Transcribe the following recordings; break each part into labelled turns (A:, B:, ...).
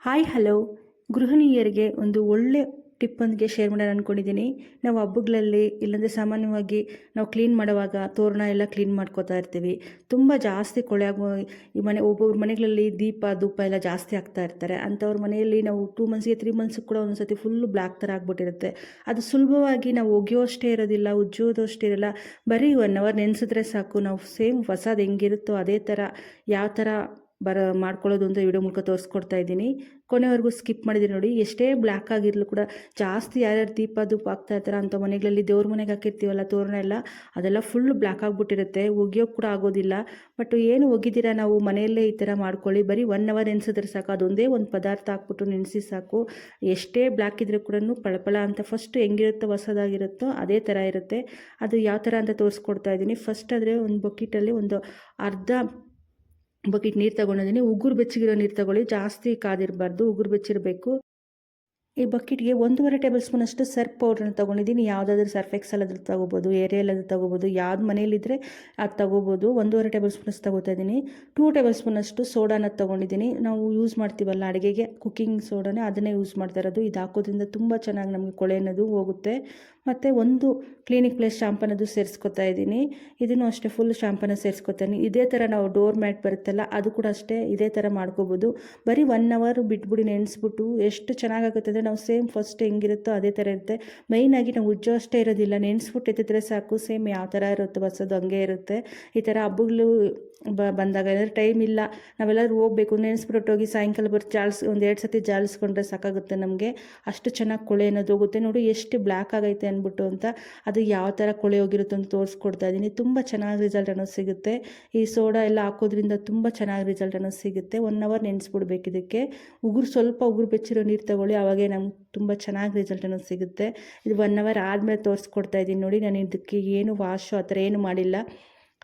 A: Hi hello ಗೃಹಿಣಿಯರಿಗೆ ಒಂದು ಒಳ್ಳೆ ಟಿಪ್ಪೊಂದಿಗೆ share ಮಾಡೋಣ ಅಂದ್ಕೊಂಡಿದ್ದೀನಿ. ನಾವು ಹಬ್ಬಗಳಲ್ಲಿ ಇಲ್ಲಾಂದರೆ ಸಾಮಾನ್ಯವಾಗಿ ನಾವು ಕ್ಲೀನ್ ಮಾಡುವಾಗ ತೋರಣ ಎಲ್ಲ ಕ್ಲೀನ್ ಮಾಡ್ಕೋತಾ ಇರ್ತೀವಿ. ತುಂಬ ಜಾಸ್ತಿ ಕೊಳೆ ಆಗೋ ಈ ಒಬ್ಬೊಬ್ರ ಮನೆಗಳಲ್ಲಿ ದೀಪ ಧೂಪ ಎಲ್ಲ ಜಾಸ್ತಿ ಆಗ್ತಾ ಇರ್ತಾರೆ. ಅಂಥವ್ರ ಮನೆಯಲ್ಲಿ ನಾವು 2 ಮಂತ್ಸ್ಗೆ 3 ಮಂತ್ಸ್ಗೆ ಕೂಡ ಒಂದೊಂದ್ಸತಿ ಫುಲ್ಲು ಬ್ಲ್ಯಾಕ್ ಥರ ಆಗ್ಬಿಟ್ಟಿರುತ್ತೆ. ಅದು ಸುಲಭವಾಗಿ ನಾವು ಒಗೆಯೋಷ್ಟೇ ಇರೋದಿಲ್ಲ, ಉಜ್ಜೋದು ಅಷ್ಟೇ ಇರಲ್ಲ. ಬರೀ 1 ಅವರ್ ನೆನೆಸಿದ್ರೆ ಸಾಕು, ನಾವು ಸೇಮ್ ಹೊಸದು ಹೆಂಗಿರುತ್ತೋ ಅದೇ ಥರ ಯಾವ ಥರ ಮಾಡ್ಕೊಳ್ಳೋದು ಅಂತ ವಿಡಿಯೋ ಮೂಲಕ ತೋರಿಸ್ಕೊಡ್ತಾ ಇದ್ದೀನಿ. ಕೊನೆವರೆಗೂ ಸ್ಕಿಪ್ ಮಾಡಿದ್ದೀನಿ ನೋಡಿ. ಎಷ್ಟೇ ಬ್ಲ್ಯಾಕ್ ಆಗಿರಲು ಕೂಡ ಜಾಸ್ತಿ ಯಾರ್ಯಾರು ದೀಪ ಧೂಪ ಆಗ್ತಾ ಇರ್ತಾರೆ ಅಂಥ ಮನೆಗಳಲ್ಲಿ ದೇವ್ರ ಮನೆಗೆ ಹಾಕಿರ್ತೀವಲ್ಲ ತೋರಣ ಎಲ್ಲ, ಅದೆಲ್ಲ ಫುಲ್ ಬ್ಲ್ಯಾಕ್ ಆಗಿಬಿಟ್ಟಿರುತ್ತೆ, ಒಗೆಯೋಕೆ ಕೂಡ ಆಗೋದಿಲ್ಲ. ಬಟ್ ಏನು ಒಗಿದಿರ ನಾವು ಮನೆಯಲ್ಲೇ ಈ ಥರ ಮಾಡ್ಕೊಳ್ಳಿ. ಬರೀ 1 ಅವರ್ ನೆನೆಸಿದ್ರೆ ಸಾಕು, ಅದೊಂದೇ ಒಂದು ಪದಾರ್ಥ ಹಾಕ್ಬಿಟ್ಟು ನೆನೆಸಿ ಸಾಕು. ಎಷ್ಟೇ ಬ್ಲ್ಯಾಕ್ ಇದ್ರೂ ಕೂಡ ಪಳಪಳ ಅಂತ ಫಸ್ಟ್ ಹೆಂಗಿರುತ್ತೋ ಹೊಸದಾಗಿರುತ್ತೋ ಅದೇ ಥರ ಇರುತ್ತೆ. ಅದು ಯಾವ ಥರ ಅಂತ ತೋರಿಸ್ಕೊಡ್ತಾ ಇದ್ದೀನಿ. ಫಸ್ಟ್ ಆದರೆ ಒಂದು ಬಕೆಟಲ್ಲಿ ಒಂದು ಅರ್ಧ ಬಕೆಟ್ ನೀರು ತಗೊಂಡಿದ್ದೀನಿ. ಉಗುರು ಬೆಚ್ಚಗಿರೋ ನೀರು ತಗೊಳ್ಳಿ, ಜಾಸ್ತಿ ಕಾದಿರಬಾರ್ದು, ಉಗುರು ಬೆಚ್ಚಿರಬೇಕು. ಈ ಬಕೆಟ್ಗೆ 1.5 ಟೇಬಲ್ ಸ್ಪೂನ್ ಅಷ್ಟು ಸರ್ಫ್ ಪೌಡ್ರನ್ನ ತೊಗೊಂಡಿದ್ದೀನಿ. ಯಾವುದಾದ್ರೂ ಸರ್ಫ್ ಎಕ್ಸೆಲ್ ಅದ್ರ ತೊಗೋಬೋದು, ಏರಿಯಲ್ ಅದು ತೊಗೋಬೋದು, ಯಾವ್ದು ಮನೇಲಿದ್ದರೆ ಅದು ತೊಗೋಬೋದು. 1.5 ಟೇಬಲ್ ಸ್ಪೂನ್ ಅಷ್ಟು ತೊಗೋತಾ ಇದ್ದೀನಿ. 2 ಟೇಬಲ್ ಸ್ಪೂನ್ ಅಷ್ಟು ಸೋಡಾನ ತೊಗೊಂಡಿದ್ದೀನಿ. ನಾವು ಯೂಸ್ ಮಾಡ್ತೀವಲ್ಲ ಅಡುಗೆಗೆ, ಕುಕ್ಕಿಂಗ್ ಸೋಡಾನೇ, ಅದನ್ನೇ ಯೂಸ್ ಮಾಡ್ತಾ ಇರೋದು. ಇದು ಹಾಕೋದ್ರಿಂದ ತುಂಬ ಚೆನ್ನಾಗಿ ನಮಗೆ ಕೊಳೆ ಅನ್ನೋದು ಹೋಗುತ್ತೆ. ಮತ್ತು ಒಂದು ಕ್ಲಿನಿಕ್ ಪ್ಲಸ್ ಶಾಂಪನ್ನದು ಸೇರಿಸ್ಕೊತಾ ಇದ್ದೀನಿ. ಇದನ್ನು ಅಷ್ಟೇ ಫುಲ್ ಶಾಂಪನ್ನ ಸೇರಿಸ್ಕೊತೀನಿ. ಇದೇ ಥರ ನಾವು ಡೋರ್ ಮ್ಯಾಟ್ ಬರುತ್ತಲ್ಲ, ಅದು ಕೂಡ ಅಷ್ಟೇ ಇದೇ ಥರ ಮಾಡ್ಕೋಬೋದು. ಬರೀ 1 ಅವರ್ ಬಿಟ್ಬಿಡಿ ನೆನೆಸ್ಬಿಟ್ಟು ಎಷ್ಟು ಚೆನ್ನಾಗಾಗುತ್ತೆ ಅಂದರೆ ನಾವು ಸೇಮ್ ಫಸ್ಟ್ ಹೆಂಗಿರುತ್ತೋ ಅದೇ ಥರ ಇರುತ್ತೆ. ಮೈನಾಗಿ ನಾವು ಉಜ್ಜೋ ಅಷ್ಟೇ ಇರೋದಿಲ್ಲ, ನೆನೆಸ್ಬಿಟ್ಟು ಎತ್ತಿದ್ರೆ ಸಾಕು, ಸೇಮ್ ಯಾವ ಥರ ಇರುತ್ತೆ ಹೊಸದು ಹಂಗೆ ಇರುತ್ತೆ. ಈ ಥರ ಹಬ್ಬಗಳು ಬಂದಾಗ ಏನಾದರೂ ಟೈಮ್ ಇಲ್ಲ, ನಾವೆಲ್ಲರೂ ಹೋಗಬೇಕು, ನೆನೆಸ್ಬಿಟ್ಟು ಹೋಗಿ ಸಾಯಂಕಾಲ ಒಂದು 2 ಸತಿ ಜಾಲಿಸ್ಕೊಂಡ್ರೆ ಸಾಕಾಗುತ್ತೆ ನಮಗೆ. ಅಷ್ಟು ಚೆನ್ನಾಗಿ ಕೊಳೆ ಅನ್ನೋದು ಹೋಗುತ್ತೆ. ನೋಡಿ ಎಷ್ಟು ಬ್ಲ್ಯಾಕ್ ಆಗೈತೆ ಅಂದ್ಬಿಟ್ಟು ಅಂತ. ಅದು ಯಾವ ಥರ ಕೊಳೆ ಹೋಗಿರುತ್ತೆ ಅಂತ ತೋರಿಸ್ಕೊಡ್ತಾ ಇದ್ದೀನಿ. ತುಂಬ ಚೆನ್ನಾಗಿ ರಿಸಲ್ಟ್ ಅನ್ನೋದು ಸಿಗುತ್ತೆ. ಈ ಸೋಡಾ ಎಲ್ಲ ಹಾಕೋದ್ರಿಂದ ತುಂಬ ಚೆನ್ನಾಗಿ ರಿಸಲ್ಟ್ ಅನ್ನೋದು ಸಿಗುತ್ತೆ. 1 ಅವರ್ ನೆನೆಸ್ಬಿಡ್ಬೇಕು ಇದಕ್ಕೆ. ಸ್ವಲ್ಪ ಉಗುರು ಬೆಚ್ಚಿರೋ ನೀರು ತಗೊಳ್ಳಿ, ಆವಾಗೇ ನಮ್ಗೆ ತುಂಬ ಚೆನ್ನಾಗಿ ರಿಸಲ್ಟ್ ಅನ್ನೋದು ಸಿಗುತ್ತೆ. ಇದು 1 ಅವರ್ ಆದಮೇಲೆ ತೋರಿಸ್ಕೊಡ್ತಾ ಇದ್ದೀನಿ ನೋಡಿ. ನಾನು ಇದಕ್ಕೆ ಏನು ವಾಶು ಆ ಥರ ಏನು ಮಾಡಿಲ್ಲ,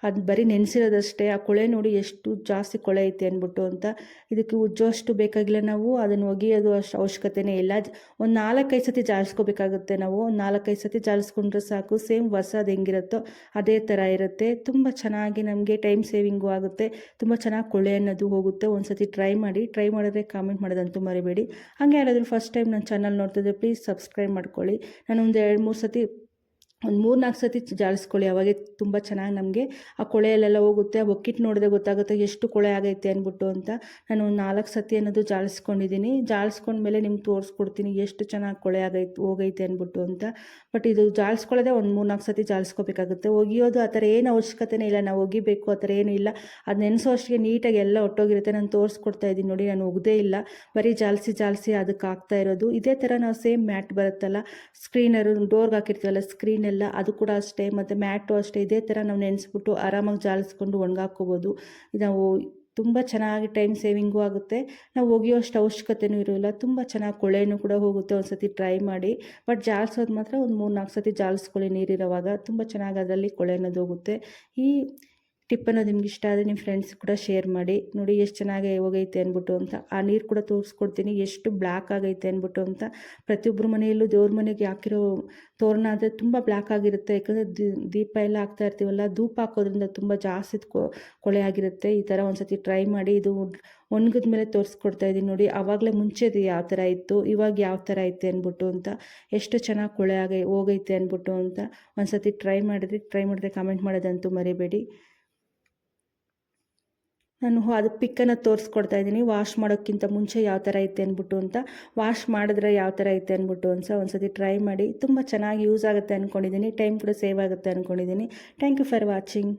A: ಅದು ಬರೀ ನೆನೆಸಿರೋದಷ್ಟೇ. ಆ ಕೊಳೆ ನೋಡಿ ಎಷ್ಟು ಜಾಸ್ತಿ ಕೊಳೆ ಐತೆ ಅಂದ್ಬಿಟ್ಟು ಅಂತ. ಇದಕ್ಕೆ ಉಜ್ಜೋಷ್ಟು ಬೇಕಾಗಿಲ್ಲ, ನಾವು ಅದನ್ನು ಒಗೆಯೋದು ಅಷ್ಟು ಅವಶ್ಯಕತೆಯೇ ಇಲ್ಲ. ಒಂದು 4-5 ಸತಿ ಜಾಲಿಸ್ಕೋಬೇಕಾಗುತ್ತೆ ನಾವು. ಒಂದು 4-5 ಸತಿ ಜಾಲಿಸ್ಕೊಂಡ್ರೆ ಸಾಕು, ಸೇಮ್ ಹೊಸದು ಹೆಂಗಿರುತ್ತೋ ಅದೇ ಥರ ಇರುತ್ತೆ. ತುಂಬ ಚೆನ್ನಾಗಿ ನಮಗೆ ಟೈಮ್ ಸೇವಿಂಗು ಆಗುತ್ತೆ, ತುಂಬ ಚೆನ್ನಾಗಿ ಕೊಳೆ ಅನ್ನೋದು ಹೋಗುತ್ತೆ. ಒಂದು ಸತಿ ಟ್ರೈ ಮಾಡಿದ್ರೆ ಕಾಮೆಂಟ್ ಮಾಡೋದಂತೂ ಮರಿಬೇಡಿ. ಹಾಗೆ ಯಾರಾದರೂ ಫಸ್ಟ್ ಟೈಮ್ ನನ್ನ ಚಾನಲ್ ನೋಡ್ತಿದ್ರೆ ಪ್ಲೀಸ್ ಸಬ್ಸ್ಕ್ರೈಬ್ ಮಾಡ್ಕೊಳ್ಳಿ. ನಾನು ಒಂದು 2-3 ಸತಿ ಒಂದು 3-4 ಸತಿ ಜಾಲಿಸ್ಕೊಳ್ಳಿ, ಅವಾಗೆ ತುಂಬ ಚೆನ್ನಾಗಿ ನಮಗೆ ಆ ಕೊಳೆಯಲ್ಲೆಲ್ಲ ಹೋಗುತ್ತೆ. ಆ ಬಕೆಟ್ ನೋಡಿದ್ರೆ ಗೊತ್ತಾಗುತ್ತೆ ಎಷ್ಟು ಕೊಳೆ ಆಗೈತೆ ಅಂದ್ಬಿಟ್ಟು ಅಂತ. ನಾನು ಒಂದು 4 ಸತಿ ಅನ್ನೋದು ಜಾಲಿಸ್ಕೊಂಡಿದ್ದೀನಿ. ಜಾಲಿಸ್ಕೊಂಡ್ಮೇಲೆ ನಿಮ್ಗೆ ತೋರಿಸ್ಕೊಡ್ತೀನಿ ಎಷ್ಟು ಚೆನ್ನಾಗಿ ಕೊಳೆ ಹೋಗೈತೆ ಅಂದ್ಬಿಟ್ಟು ಅಂತ. ಬಟ್ ಇದು ಜಾಲಿಸ್ಕೊಳ್ಳೋದೇ ಒಂದು 3-4 ಸತಿ ಜಾಲಿಸ್ಕೋಬೇಕಾಗುತ್ತೆ. ಒಗೆಯೋದು ಆ ಥರ ಏನು ಅವಶ್ಯಕತೆಯೇ ಇಲ್ಲ, ನಾವು ಒಗಿಬೇಕು ಆ ಥರ ಏನೂ ಇಲ್ಲ. ಅದು ನೆನೆಸೋ ಅಷ್ಟಿಗೆ ನೀಟಾಗಿ ಎಲ್ಲ ಒಟ್ಟೋಗಿರುತ್ತೆ. ನಾನು ತೋರಿಸ್ಕೊಡ್ತಾ ಇದ್ದೀನಿ ನೋಡಿ, ನಾನು ಒಗ್ದೇ ಇಲ್ಲ, ಬರೀ ಜಾಲಿಸಿ ಅದಕ್ಕೆ ಹಾಕ್ತಾ ಇರೋದು. ಇದೇ ಥರ ನಾವು ಸೇಮ್ ಮ್ಯಾಟ್ ಬರುತ್ತಲ್ಲ, ಸ್ಕ್ರೀನರು ಡೋರ್ಗೆ ಹಾಕಿರ್ತೀವಲ್ಲ ಸ್ಕ್ರೀನ್ ಎಲ್ಲ, ಅದು ಕೂಡ ಅಷ್ಟೇ. ಮತ್ತು ಮ್ಯಾಟು ಅಷ್ಟೇ, ಇದೇ ಥರ ನಾವು ನೆನೆಸ್ಬಿಟ್ಟು ಆರಾಮಾಗಿ ಜಾಲಿಸ್ಕೊಂಡು ಒಣಗಾಕೋಬೋದು. ನಾವು ತುಂಬ ಚೆನ್ನಾಗಿ ಟೈಮ್ ಸೇವಿಂಗು ಆಗುತ್ತೆ. ನಾವು ಒಗೆಯೋಷ್ಟು ಅವಶ್ಯಕತೆಯೂ ಇರೋಲ್ಲ. ತುಂಬ ಚೆನ್ನಾಗಿ ಕೊಳೆನೂ ಕೂಡ ಹೋಗುತ್ತೆ. ಒಂದು ಸತಿ ಟ್ರೈ ಮಾಡಿ. ಬಟ್ ಜಾಲಿಸೋದು ಮಾತ್ರ ಒಂದು 3-4 ಸತಿ ಜಾಲಿಸ್ಕೊಳ್ಳಿ ನೀರಿರೋವಾಗ. ತುಂಬ ಚೆನ್ನಾಗಿ ಅದರಲ್ಲಿ ಕೊಳೆ ಅನ್ನೋದು ಹೋಗುತ್ತೆ. ಈ ಟಿಪ್ ಅನ್ನೋದು ನಿಮ್ಗೆ ಇಷ್ಟ ಆದರೆ ನಿಮ್ಮ ಫ್ರೆಂಡ್ಸ್ ಕೂಡ ಶೇರ್ ಮಾಡಿ. ನೋಡಿ ಎಷ್ಟು ಚೆನ್ನಾಗಿ ಹೋಗೈತೆ ಅಂದ್ಬಿಟ್ಟು ಅಂತ. ಆ ನೀರು ಕೂಡ ತೋರಿಸ್ಕೊಡ್ತೀನಿ ಎಷ್ಟು ಬ್ಲ್ಯಾಕ್ ಆಗೈತೆ ಅಂದ್ಬಿಟ್ಟು ಅಂತ. ಪ್ರತಿಯೊಬ್ಬರ ಮನೆಯಲ್ಲೂ ದೇವ್ರ ಮನೆಗೆ ಹಾಕಿರೋ ತೋರಣ ಆದರೆ ತುಂಬ ಬ್ಲ್ಯಾಕ್ ಆಗಿರುತ್ತೆ. ಯಾಕಂದರೆ ದೀಪ ಎಲ್ಲ ಹಾಕ್ತಾ ಇರ್ತೀವಲ್ಲ, ಧೂಪ ಹಾಕೋದ್ರಿಂದ ತುಂಬ ಜಾಸ್ತಿ ಕೊಳೆ ಆಗಿರುತ್ತೆ. ಈ ಥರ ಒಂದು ಸತಿ ಟ್ರೈ ಮಾಡಿ. ಇದು ಒಣಗಿದ ಮೇಲೆ ತೋರಿಸ್ಕೊಡ್ತಾ ಇದ್ದೀನಿ ನೋಡಿ. ಆವಾಗಲೇ ಮುಂಚೆದು ಯಾವ ಥರ ಇತ್ತು, ಇವಾಗ ಯಾವ ಥರ ಐತೆ ಅಂದ್ಬಿಟ್ಟು ಅಂತ, ಎಷ್ಟು ಚೆನ್ನಾಗಿ ಕೊಳೆ ಹೋಗೈತೆ ಅಂದ್ಬಿಟ್ಟು ಅಂತ. ಒಂದು ಸತಿ ಟ್ರೈ ಮಾಡಿದ್ರೆ ಕಾಮೆಂಟ್ ಮಾಡೋದಂತೂ ಮರಿಬೇಡಿ. ನಾನು ಅದು ಪಿಕ್ಕನ್ನು ತೋರಿಸ್ಕೊಡ್ತಾ ಇದ್ದೀನಿ, ವಾಶ್ ಮಾಡೋಕ್ಕಿಂತ ಮುಂಚೆ ಯಾವ ಥರ ಐತೆ ಅಂದ್ಬಿಟ್ಟು ಅಂತ. ವಾಶ್ ಮಾಡಿದ್ರೆ ಯಾವ ಥರ ಐತೆ ಅಂದ್ಬಿಟ್ಟು ಒಂದು ಸತಿ ಟ್ರೈ ಮಾಡಿ. ತುಂಬ ಚೆನ್ನಾಗಿ ಯೂಸ್ ಆಗುತ್ತೆ ಅಂದ್ಕೊಂಡಿದ್ದೀನಿ. ಟೈಮ್ ಕೂಡ ಸೇವ್ ಆಗುತ್ತೆ ಅಂದ್ಕೊಂಡಿದ್ದೀನಿ. Thank you for watching.